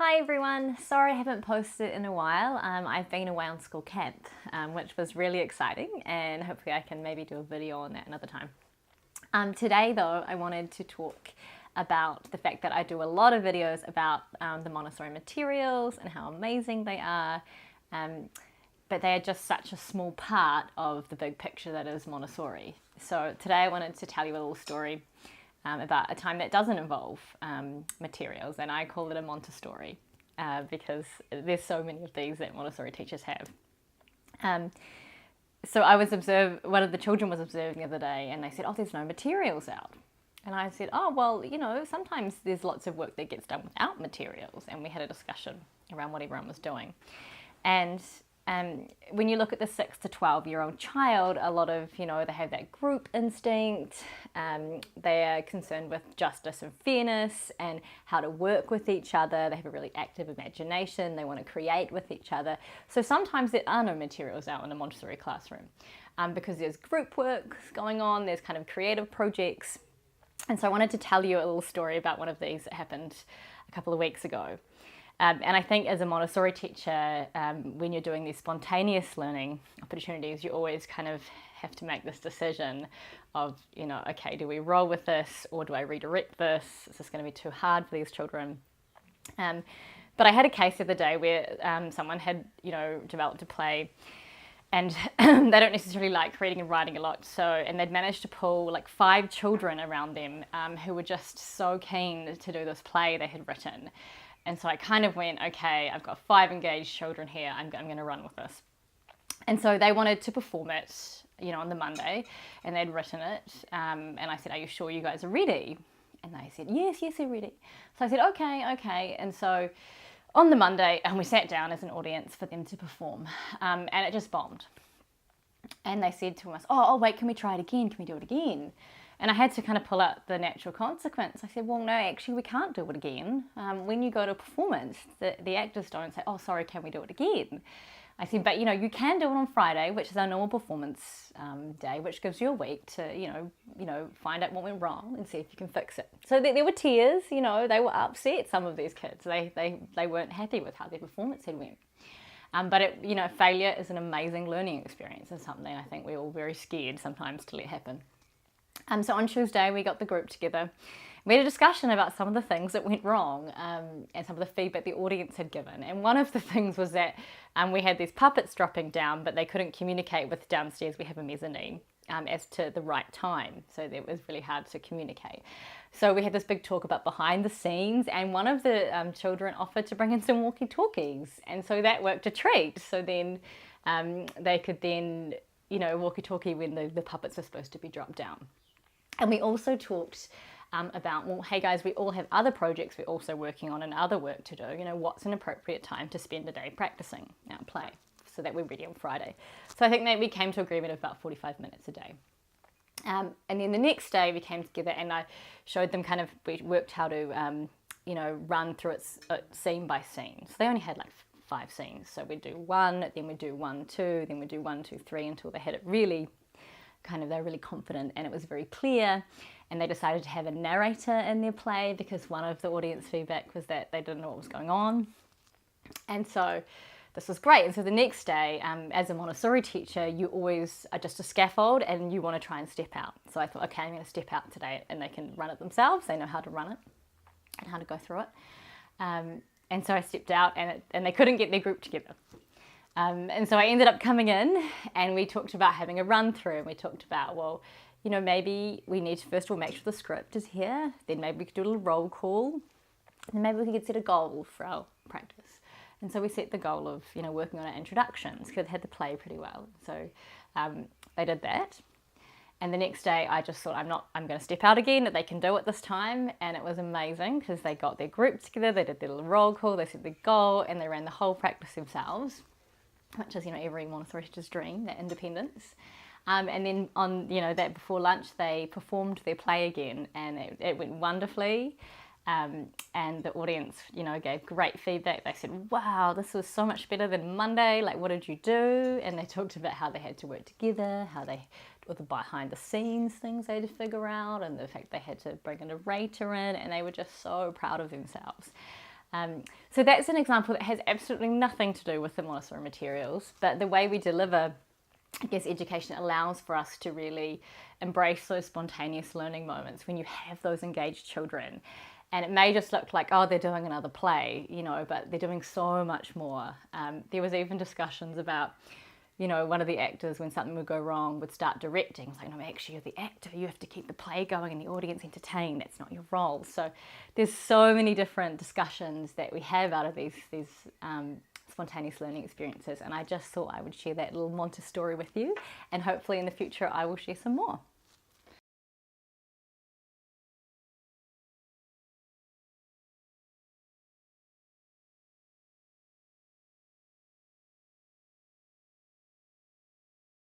Hi everyone, sorry I haven't posted in a while. I've been away on school camp, which was really exciting, and hopefully I can maybe do a video on that another time. Today though, I wanted to talk about the fact that I do a lot of videos about the Montessori materials and how amazing they are, but they are just such a small part of the big picture that is Montessori. So today I wanted to tell you a little story about a time that doesn't involve materials, and I call it a Monte-story because there's so many of these that Montessori teachers have. So one of the children was observing the other day, and they said, "Oh, there's no materials out." And I said, "Oh, well, sometimes there's lots of work that gets done without materials." And we had a discussion around what everyone was doing. And when you look at the 6 to 12-year-old child, a lot of, they have that group instinct. They are concerned with justice and fairness and how to work with each other. They have a really active imagination. They want to create with each other. So sometimes there are no materials out in a Montessori classroom because there's group work going on, there's kind of creative projects. And so I wanted to tell you a little story about one of these that happened a couple of weeks ago. And I think as a Montessori teacher, when you're doing these spontaneous learning opportunities, you always kind of have to make this decision of, okay, do we roll with this or do I redirect this? Is this going to be too hard for these children? But I had a case the other day where someone had, developed a play, and they don't necessarily like reading and writing a lot. And they'd managed to pull like 5 children around them who were just so keen to do this play they had written. And so I kind of went, okay, I've got 5 engaged children here. I'm going to run with this. And so they wanted to perform it, on the Monday, and they'd written it. And I said, "Are you sure you guys are ready?" And they said, yes, they're ready. So I said, okay. And so on the Monday, we sat down as an audience for them to perform, and it just bombed. And they said to us, oh, wait, can we try it again? Can we do it again? And I had to kind of pull out the natural consequence. I said, well, no, actually, we can't do it again. When you go to a performance, the actors don't say, oh, sorry, can we do it again? I said, but, you can do it on Friday, which is our normal performance day, which gives you a week to, find out what went wrong and see if you can fix it. So there were tears, they were upset, some of these kids. They weren't happy with how their performance had went. But failure is an amazing learning experience and something I think we're all very scared sometimes to let happen. So on Tuesday, we got the group together. We had a discussion about some of the things that went wrong and some of the feedback the audience had given. And one of the things was that we had these puppets dropping down, but they couldn't communicate with downstairs. We have a mezzanine as to the right time. So it was really hard to communicate. So we had this big talk about behind the scenes, and one of the children offered to bring in some walkie-talkies. And so that worked a treat. So then they could then, walkie-talkie when the puppets were supposed to be dropped down. And we also talked about, well, hey guys, we all have other projects we're also working on and other work to do. What's an appropriate time to spend a day practicing our play so that we're ready on Friday. So I think that we came to agreement of about 45 minutes a day. And then the next day we came together and I showed them we worked how to, run through it scene by scene. So they only had like 5 scenes. So we'd do 1, then we'd do 1, 2, then we'd do 1, 2, 3 until they had it really they're really confident and it was very clear. And they decided to have a narrator in their play because one of the audience feedback was that they didn't know what was going on. And so this was great. And so the next day, as a Montessori teacher, you always are just a scaffold and you want to try and step out. So I thought, okay, I'm going to step out today, and they can run it themselves. They know how to run it and how to go through it. And so I stepped out and they couldn't get their group together. And so I ended up coming in and we talked about having a run through, and we talked about, well, maybe we need to first of all make sure the script is here, then maybe we could do a little roll call, and maybe we could set a goal for our practice. And so we set the goal of, working on our introductions because they had the play pretty well. So they did that. And the next day I just thought, I'm going to step out again, that they can do it this time. And it was amazing because they got their group together, they did their little roll call, they set the goal, and they ran the whole practice themselves, which is, every Montessori teacher's dream, that independence. And then on, that before lunch, they performed their play again, and it went wonderfully. And the audience, gave great feedback. They said, wow, this was so much better than Monday. Like, what did you do? And they talked about how they had to work together, how they, with the behind the scenes things they had to figure out, and the fact they had to bring a narrator in, and they were just so proud of themselves. So that's an example that has absolutely nothing to do with the Montessori materials, but the way we deliver, I guess, education allows for us to really embrace those spontaneous learning moments when you have those engaged children. And it may just look like, oh, they're doing another play, but they're doing so much more. There was even discussions about, one of the actors, when something would go wrong, would start directing. It's like, no, actually, you're the actor. You have to keep the play going and the audience entertained. That's not your role. So there's so many different discussions that we have out of these spontaneous learning experiences. And I just thought I would share that little Monte-story with you. And hopefully in the future, I will share some more.